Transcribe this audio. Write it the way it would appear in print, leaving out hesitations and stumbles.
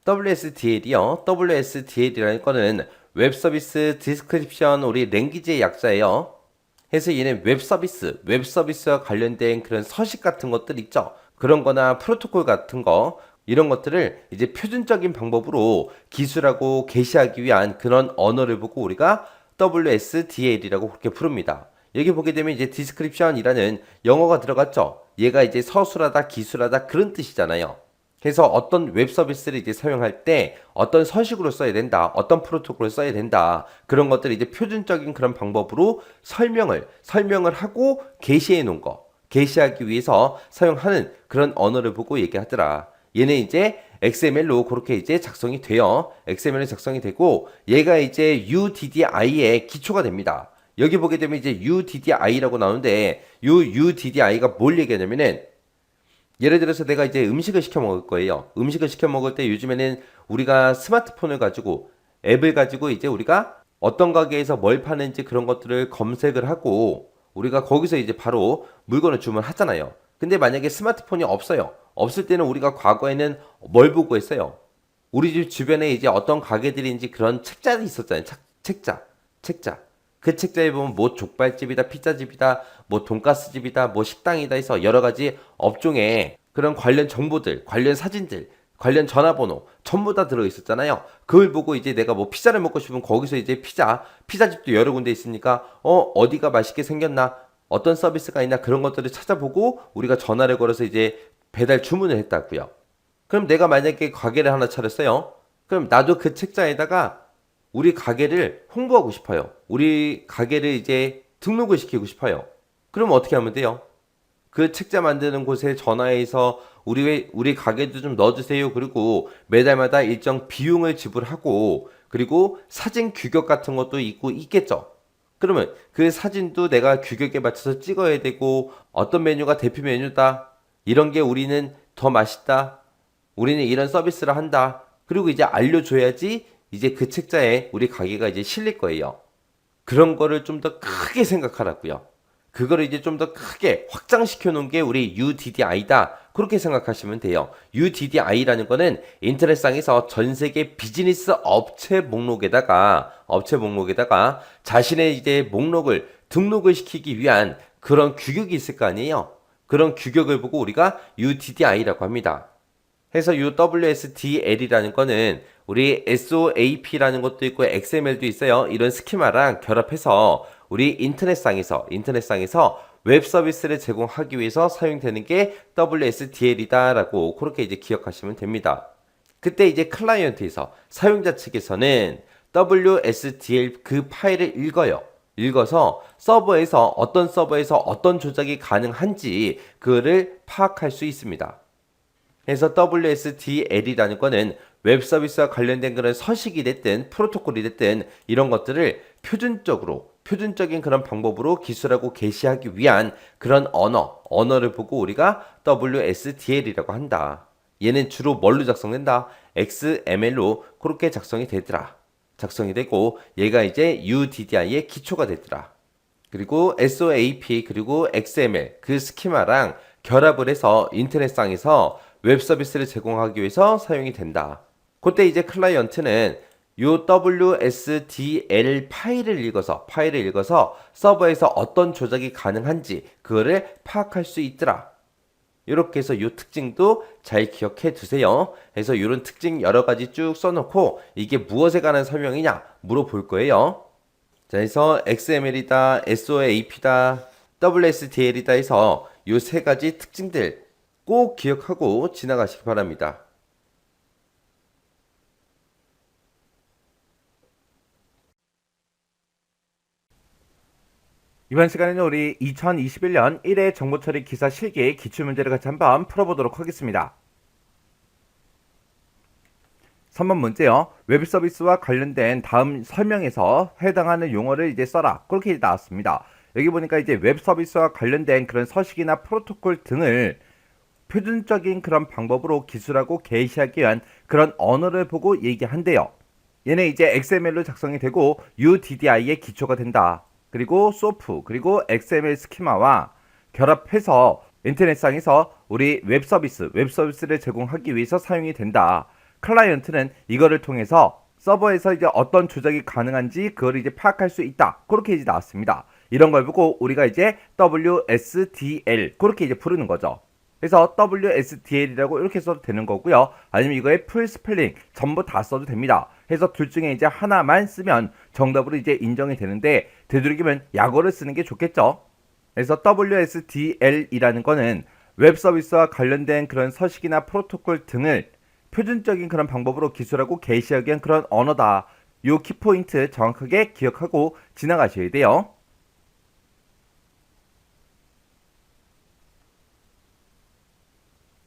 WSDL이요. WSDL이라는 거는 웹서비스 디스크립션 우리 랭귀지의 약자예요. 해서 얘는 웹서비스와 관련된 그런 서식 같은 것들 있죠. 그런 거나 프로토콜 같은 거, 이런 것들을 이제 표준적인 방법으로 기술하고 게시하기 위한 그런 언어를 보고 우리가 WSDL이라고 그렇게 부릅니다. 여기 보게 되면 이제 디스크립션이라는 영어가 들어갔죠. 얘가 이제 서술하다, 기술하다 그런 뜻이잖아요. 그래서 어떤 웹 서비스를 이제 사용할 때 어떤 서식으로 써야 된다, 어떤 프로토콜을 써야 된다, 그런 것들을 이제 표준적인 그런 방법으로 설명을 하고 게시해 놓은 거, 게시하기 위해서 사용하는 그런 언어를 보고 얘기하더라. 얘는 이제 XML로 그렇게 이제 작성이 돼요. XML로 작성이 되고 얘가 이제 UDDI의 기초가 됩니다. 여기 보게 되면 이제 UDDI라고 나오는데 이 UDDI가 뭘 얘기하냐면은 예를 들어서 내가 이제 음식을 시켜 먹을 거예요. 음식을 시켜 먹을 때 요즘에는 우리가 스마트폰을 가지고 앱을 가지고 이제 우리가 어떤 가게에서 뭘 파는지 그런 것들을 검색을 하고 우리가 거기서 이제 바로 물건을 주문하잖아요. 근데 만약에 스마트폰이 없어요. 없을 때는 우리가 과거에는 뭘 보고 했어요? 우리 집 주변에 이제 어떤 가게들인지 그런 책자들이 있었잖아요. 책자. 그 책자에 보면 뭐 족발집이다, 피자집이다, 뭐 돈가스집이다, 뭐 식당이다 해서 여러 가지 업종에 그런 관련 정보들, 관련 사진들, 관련 전화번호 전부 다 들어 있었잖아요. 그걸 보고 이제 내가 뭐 피자를 먹고 싶으면 거기서 이제 피자집도 여러 군데 있으니까 어디가 맛있게 생겼나, 어떤 서비스가 있나 그런 것들을 찾아보고 우리가 전화를 걸어서 이제 배달 주문을 했다고요. 그럼 내가 만약에 가게를 하나 차렸어요. 그럼 나도 그 책자에다가 우리 가게를 홍보하고 싶어요. 우리 가게를 이제 등록을 시키고 싶어요. 그럼 어떻게 하면 돼요? 그 책자 만드는 곳에 전화해서 우리 가게도 좀 넣어주세요. 그리고 매달마다 일정 비용을 지불하고 그리고 사진 규격 같은 것도 있겠죠. 그러면 그 사진도 내가 규격에 맞춰서 찍어야 되고 어떤 메뉴가 대표 메뉴다. 이런 게 우리는 더 맛있다. 우리는 이런 서비스를 한다. 그리고 이제 알려줘야지 이제 그 책자에 우리 가게가 이제 실릴 거예요. 그런 거를 좀 더 크게 생각하라고요. 그거를 이제 좀 더 크게 확장시켜 놓은 게 우리 UDDI다. 그렇게 생각하시면 돼요. UDDI라는 거는 인터넷상에서 전 세계 비즈니스 업체 목록에다가 자신의 이제 목록을 등록을 시키기 위한 그런 규격이 있을 거 아니에요. 그런 규격을 보고 우리가 UDDI라고 합니다. 해서 이 WSDL이라는 거는 우리 SOAP라는 것도 있고 XML도 있어요. 이런 스키마랑 결합해서 우리 인터넷상에서 웹 서비스를 제공하기 위해서 사용되는 게 WSDL이다라고 그렇게 이제 기억하시면 됩니다. 그때 이제 클라이언트에서 사용자 측에서는 WSDL 그 파일을 읽어요. 읽어서 어떤 서버에서 어떤 조작이 가능한지 그거를 파악할 수 있습니다. 그래서 WSDL이라는 거는 웹 서비스와 관련된 그런 서식이 됐든 프로토콜이 됐든 이런 것들을 표준적인 그런 방법으로 기술하고 게시하기 위한 그런 언어를 보고 우리가 WSDL이라고 한다. 얘는 주로 뭘로 작성된다? XML로 그렇게 작성이 되고 얘가 이제 UDDI의 기초가 되더라. 그리고 SOAP 그리고 XML 그 스키마랑 결합을 해서 인터넷상에서 웹 서비스를 제공하기 위해서 사용이 된다. 그때 이제 클라이언트는 요 WSDL 파일을 읽어서 서버에서 어떤 조작이 가능한지 그거를 파악할 수 있더라. 이렇게 해서 요 특징도 잘 기억해 두세요. 그래서 이런 특징 여러 가지 쭉 써놓고 이게 무엇에 관한 설명이냐 물어볼 거예요. 자, 그래서 XML이다, SOAP다, WSDL이다 해서 요 세 가지 특징들 꼭 기억하고 지나가시기 바랍니다. 이번 시간에는 우리 2021년 1회 정보처리 기사 실기 기출문제를 같이 한번 풀어보도록 하겠습니다. 3번 문제요. 웹 서비스와 관련된 다음 설명에서 해당하는 용어를 이제 써라. 그렇게 나왔습니다. 여기 보니까 이제 웹 서비스와 관련된 그런 서식이나 프로토콜 등을 표준적인 그런 방법으로 기술하고 게시하기 위한 그런 언어를 보고 얘기한대요. 얘는 이제 XML로 작성이 되고 UDDI의 기초가 된다. 그리고 SOAP 그리고 XML 스키마와 결합해서 인터넷상에서 우리 웹 서비스를 제공하기 위해서 사용이 된다. 클라이언트는 이거를 통해서 서버에서 이제 어떤 조작이 가능한지 그걸 이제 파악할 수 있다. 그렇게 이제 나왔습니다. 이런 걸 보고 우리가 이제 WSDL 그렇게 이제 부르는 거죠. 그래서 WSDL이라고 이렇게 써도 되는 거고요. 아니면 이거의 풀 스펠링 전부 다 써도 됩니다. 그래서 둘 중에 이제 하나만 쓰면 정답으로 이제 인정이 되는데 되도록이면 약어를 쓰는 게 좋겠죠. 그래서 WSDL이라는 거는 웹 서비스와 관련된 그런 서식이나 프로토콜 등을 표준적인 그런 방법으로 기술하고 게시하기 위한 그런 언어다. 요 키포인트 정확하게 기억하고 지나가셔야 돼요.